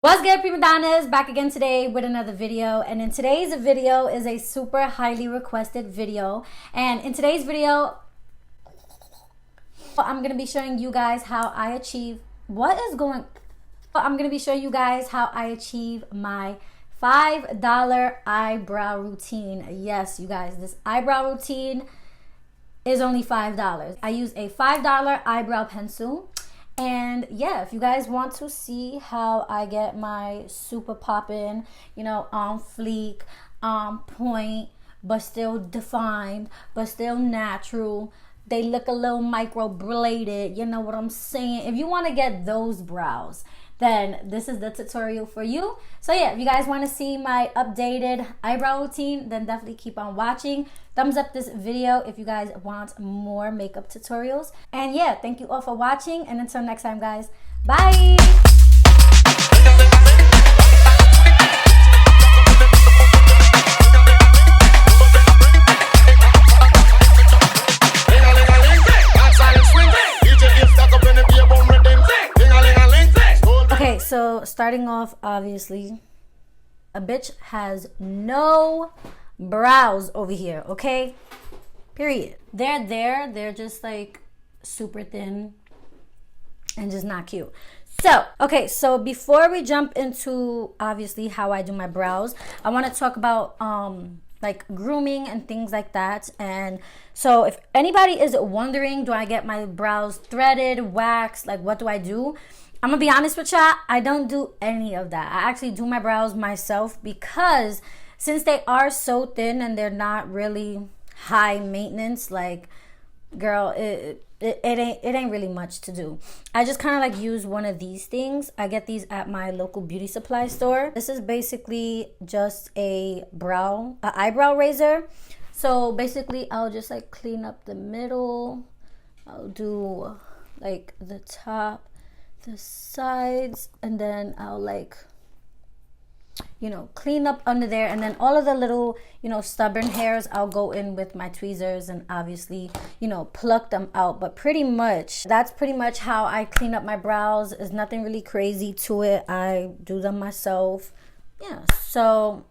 What's good, prima donnas? Back again today with another video, and in today's video is a super highly requested video. And in today's video I'm gonna be showing you guys how I achieve my $5 eyebrow routine. Yes, you guys, this eyebrow routine is only $5. I use a $5 eyebrow pencil. And yeah, if you guys want to see how I get my super poppin', on fleek, on point, but still defined, but still natural, they look a little micro bladed, you know what I'm saying? If you want to get those brows, then this is the tutorial for you. So yeah, if you guys want to see my updated eyebrow routine, then definitely keep on watching. Thumbs up this video if you guys want more makeup tutorials. And yeah, thank you all for watching, and until next time, guys, bye. Okay, so starting off, obviously, a bitch has no brows over here, okay? Period. They're just like super thin and just not cute. So, okay, so before we jump into obviously how I do my brows, I want to talk about like grooming and things like that. And so if anybody is wondering, do I get my brows threaded, waxed, like what do I do? I'm gonna be honest with y'all, I don't do any of that. I actually do my brows myself because since they are so thin and they're not really high maintenance, like, girl, it ain't really much to do. I just kind of like use one of these things. I get these at my local beauty supply store. This is basically just a eyebrow razor. So basically I'll just like clean up the middle. I'll do like the top, the sides, and then I'll like clean up under there, and then all of the little stubborn hairs I'll go in with my tweezers and obviously pluck them out. But that's pretty much how I clean up my brows. There's nothing really crazy to it. I do them myself. Yeah, so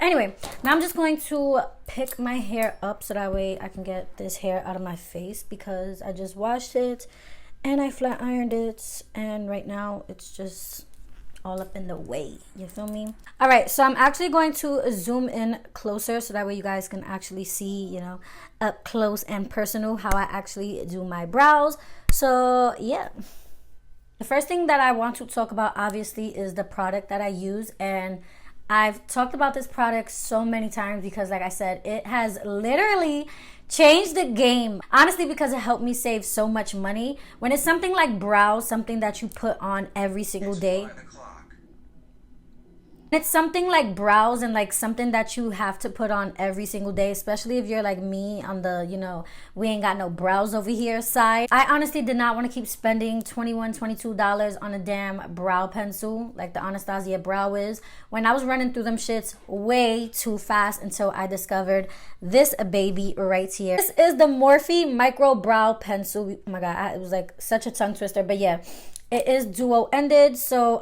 anyway, now I'm just going to pick my hair up so that way I can get this hair out of my face, because I just washed it and I flat ironed it, and right now it's just all up in the way. You feel me? All right, so I'm actually going to zoom in closer so that way you guys can actually see, up close and personal how I actually do my brows. So yeah, the first thing that I want to talk about obviously is the product that I use. And I've talked about this product so many times because, like I said, it has literally changed the game. Honestly, because it helped me save so much money. When it's something like brows, something that you put on every single day. It's something like brows and like something that you have to put on every single day, especially if you're like me on the, we ain't got no brows over here side. I honestly did not want to keep spending $21, $22 on a damn brow pencil like the Anastasia Brow is, when I was running through them shits way too fast until I discovered this baby right here. This is the Morphe Micro Brow Pencil. Oh my God, it was like such a tongue twister, but yeah, it is dual-ended. So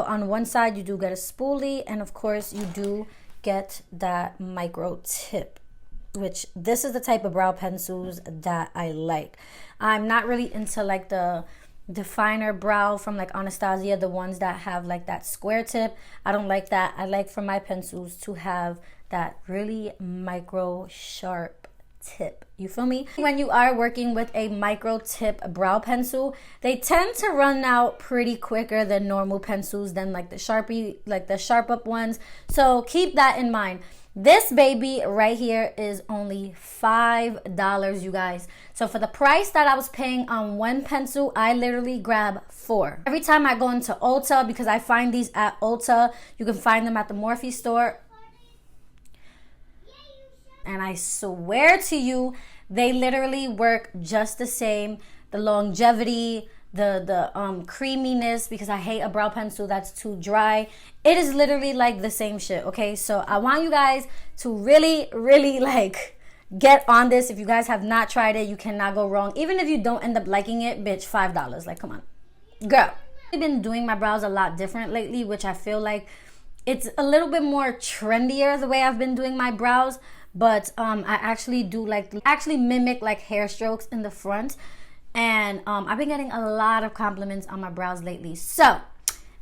on one side you do get a spoolie, and of course you do get that micro tip, which this is the type of brow pencils that I like. I'm not really into like the finer brow from like Anastasia, the ones that have like that square tip. I don't like that. I like for my pencils to have that really micro sharp tip. You feel me? When you are working with a micro tip brow pencil, they tend to run out pretty quicker than normal pencils, than like the Sharpie, like the sharp up ones. So keep that in mind. This baby right here is only $5, you guys. So for the price that I was paying on one pencil, I literally grab 4. Every time I go into Ulta, because I find these at Ulta, you can find them at the Morphe store. And I swear to you, they literally work just the same. The longevity, the creaminess, because I hate a brow pencil that's too dry. It is literally like the same shit, okay? So I want you guys to really, really like Get on this. If you guys have not tried it, you cannot go wrong. Even if you don't end up liking it, bitch, $5. Like, come on. Girl. I've been doing my brows a lot different lately, which I feel like it's a little bit more trendier the way I've been doing my brows. But I actually do actually mimic like hair strokes in the front. And I've been getting a lot of compliments on my brows lately. So,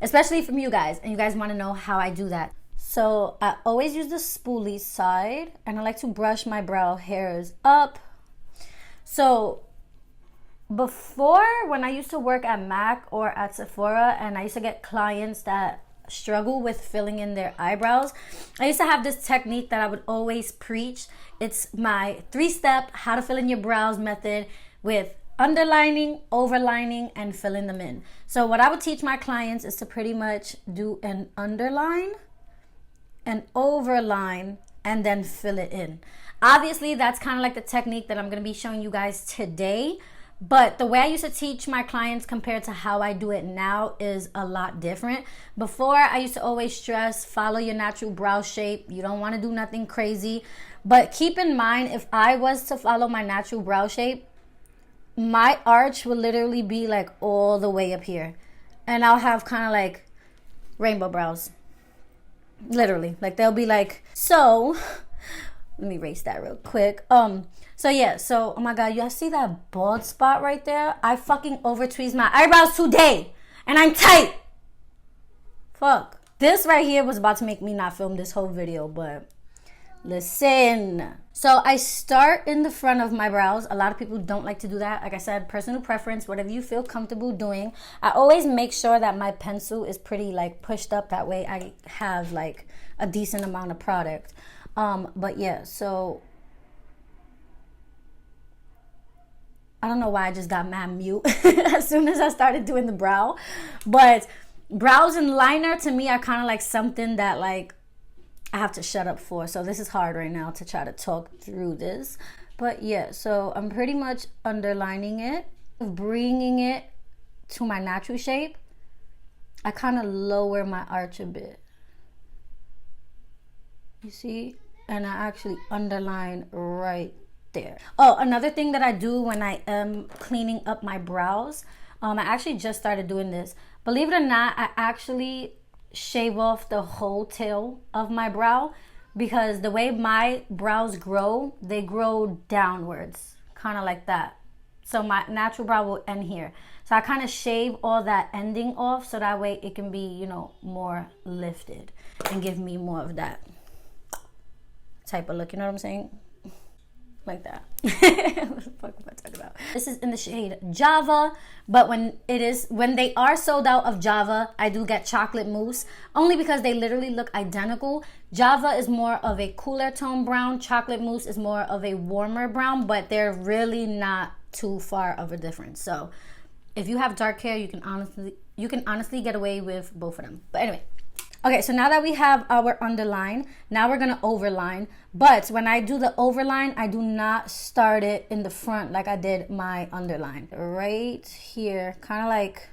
especially from you guys. And you guys want to know how I do that. So I always use the spoolie side, and I like to brush my brow hairs up. So before, when I used to work at MAC or at Sephora, and I used to get clients that struggle with filling in their eyebrows, I used to have this technique that I would always preach. It's my 3-step how to fill in your brows method with underlining, overlining, and filling them in. So what I would teach my clients is to pretty much do an underline, an overline, and then fill it in. Obviously, that's kind of like the technique that I'm going to be showing you guys today. But the way I used to teach my clients compared to how I do it now is a lot different. Before, I used to always stress, follow your natural brow shape. You don't want to do nothing crazy. But keep in mind, if I was to follow my natural brow shape, my arch will literally be like all the way up here. And I'll have kind of like rainbow brows. Literally, like they'll be like, so let me erase that real quick. So yeah, so oh my god, y'all see that bald spot right there? I fucking over tweezed my eyebrows today and I'm tight. Fuck. This right here was about to make me not film this whole video, but listen. So I start in the front of my brows. A lot of people don't like to do that. Like I said, personal preference, whatever you feel comfortable doing. I always make sure that my pencil is pretty like pushed up. That way I have like a decent amount of product. But yeah, so I don't know why I just got mad mute as soon as I started doing the brow. But brows and liner to me are kind of like something that like I have to shut up for. So this is hard right now to try to talk through this. But yeah, so I'm pretty much underlining it, bringing it to my natural shape. I kind of lower my arch a bit. You see? And I actually underline right there. Oh, another thing that I do when I am cleaning up my brows, I actually just started doing this. Believe it or not, I actually shave off the whole tail of my brow, because the way my brows grow, they grow downwards, kind of like that. So my natural brow will end here. So I kind of shave all that ending off so that way it can be, you know, more lifted and give me more of that type of look, you know what I'm saying? Like that. What the fuck am I talking about? This is in the shade Java, but when they are sold out of Java, I do get chocolate mousse, only because they literally look identical. Java is more of a cooler tone brown, chocolate mousse is more of a warmer brown, but they're really not too far of a difference. So if you have dark hair, you can honestly get away with both of them. But anyway, okay, so now that we have our underline, now we're gonna overline. But when I do the overline, I do not start it in the front like I did my underline. Right here, kind of like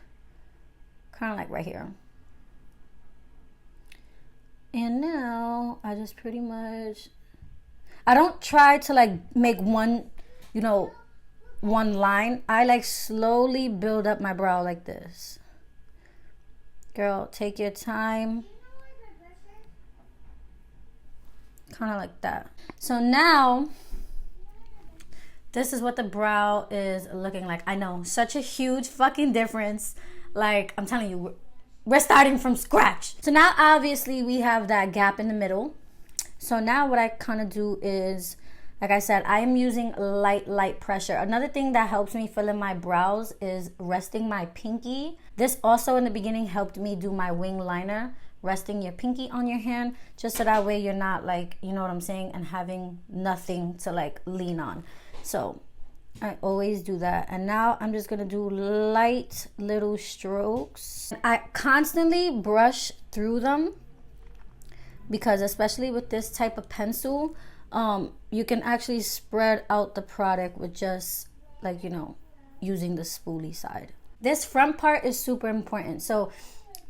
right here. And now I just pretty much, I don't try to like make one, you know, one line. I like slowly build up my brow like this. Girl, take your time. Kind of like that. So now this is what the brow is looking like. I know, such a huge fucking difference. Like, I'm telling you, we're starting from scratch. So now obviously we have that gap in the middle. So now what I kind of do is, like I said, I am using light pressure. Another thing that helps me fill in my brows is resting my pinky. This also in the beginning helped me do my wing liner. Resting your pinky on your hand, just so that way you're not like, you know what I'm saying, and having nothing to like lean on. So I always do that. And now I'm just gonna do light little strokes. I constantly brush through them, because especially with this type of pencil, you can actually spread out the product with just like, you know, using the spoolie side. This front part is super important. So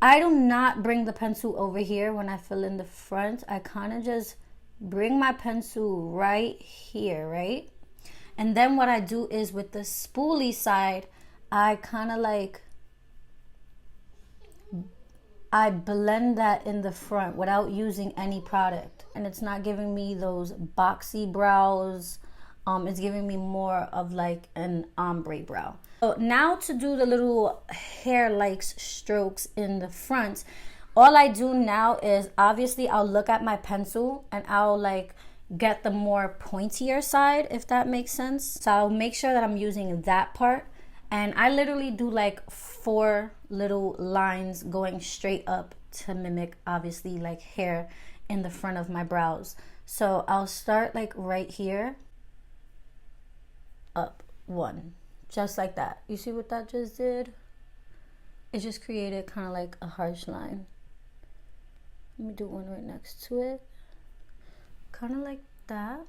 I do not bring the pencil over here when I fill in the front. I kind of just bring my pencil right here, right? And then what I do is with the spoolie side, I kind of like, I blend that in the front without using any product. And it's not giving me those boxy brows. It's giving me more of like an ombre brow. So now to do the little hair-like strokes in the front, all I do now is obviously I'll look at my pencil and I'll like get the more pointier side, if that makes sense. So I'll make sure that I'm using that part. And I literally do like 4 little lines going straight up to mimic obviously like hair in the front of my brows. So I'll start like right here, up 1, just like that. You see what that just did? It just created kind of like a harsh line. Let me do one right next to it, kind of like that.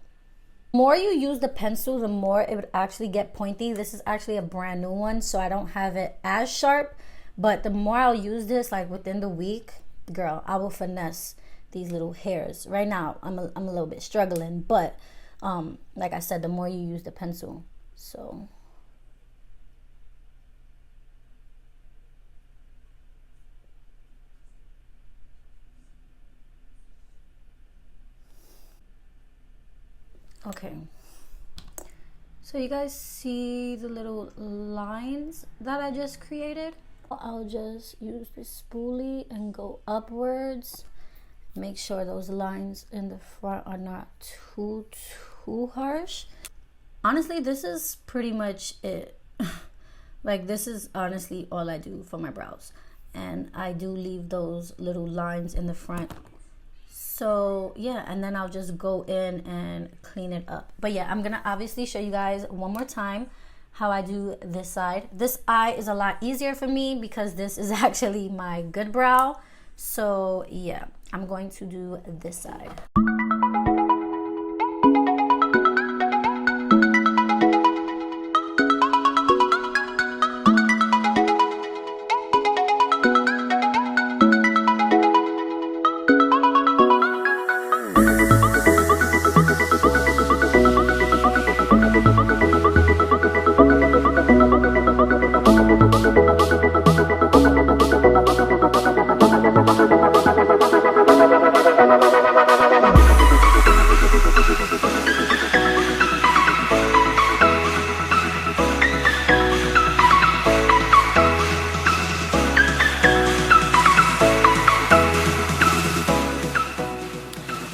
The more you use the pencil, the more it would actually get pointy. This is actually a brand new one, so I don't have it as sharp, but the more I'll use this, like within the week, girl, I will finesse these little hairs. Right now I'm a little bit struggling, but like I said, the more you use the pencil. So okay, so you guys see the little lines that I just created? I'll just use this spoolie and go upwards. Make sure those lines in the front are not too harsh. Honestly, this is pretty much it. Like, this is honestly all I do for my brows. And I do leave those little lines in the front. So yeah, and then I'll just go in and clean it up. But yeah, I'm gonna obviously show you guys one more time how I do this side. This eye is a lot easier for me because this is actually my good brow. So yeah, I'm going to do this side.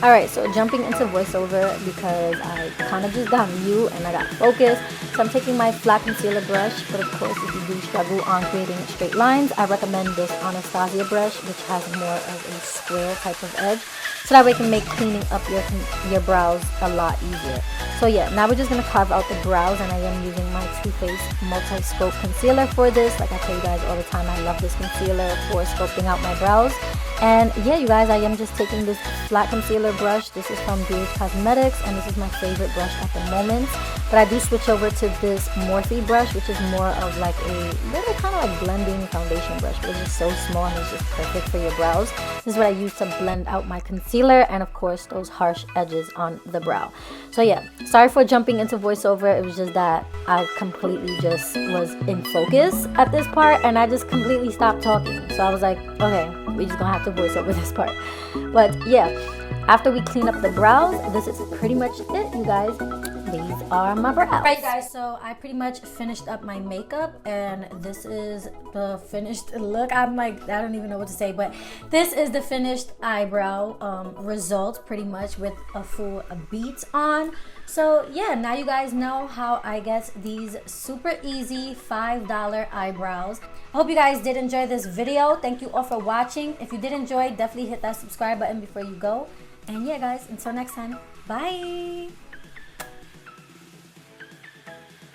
Alright, so jumping into voiceover because I kind of just got mute and I got focused. So I'm taking my flat concealer brush, but of course if you do struggle on creating straight lines, I recommend this Anastasia brush, which has more of a square type of edge. So that way it can make cleaning up your brows a lot easier. So yeah, now we're just going to carve out the brows, and I am using my Too Faced multisculpt concealer for this. Like I tell you guys all the time, I love this concealer for sculpting out my brows. And yeah, you guys, I am just taking this flat concealer brush. This is from BEAUTIES, and this is my favorite brush at the moment. But I do switch over to this Morphe brush, which is more of like a little kind of like blending foundation brush, but it's just so small and it's just perfect for your brows. This is what I use to blend out my concealer and of course those harsh edges on the brow. So yeah, sorry for jumping into voiceover. It was just that I completely just was in focus at this part and I just completely stopped talking. So I was like, okay, we're just gonna have to voice over this part. But yeah, after we clean up the brows, this is pretty much it, you guys. These are my brows. Alright guys, so I pretty much finished up my makeup and this is the finished look. I'm like, I don't even know what to say, but this is the finished eyebrow result pretty much with a full beat on. So yeah, now you guys know how I get these super easy $5 eyebrows. I hope you guys did enjoy this video. Thank you all for watching. If you did enjoy, definitely hit that subscribe button before you go. And yeah guys, until next time, bye.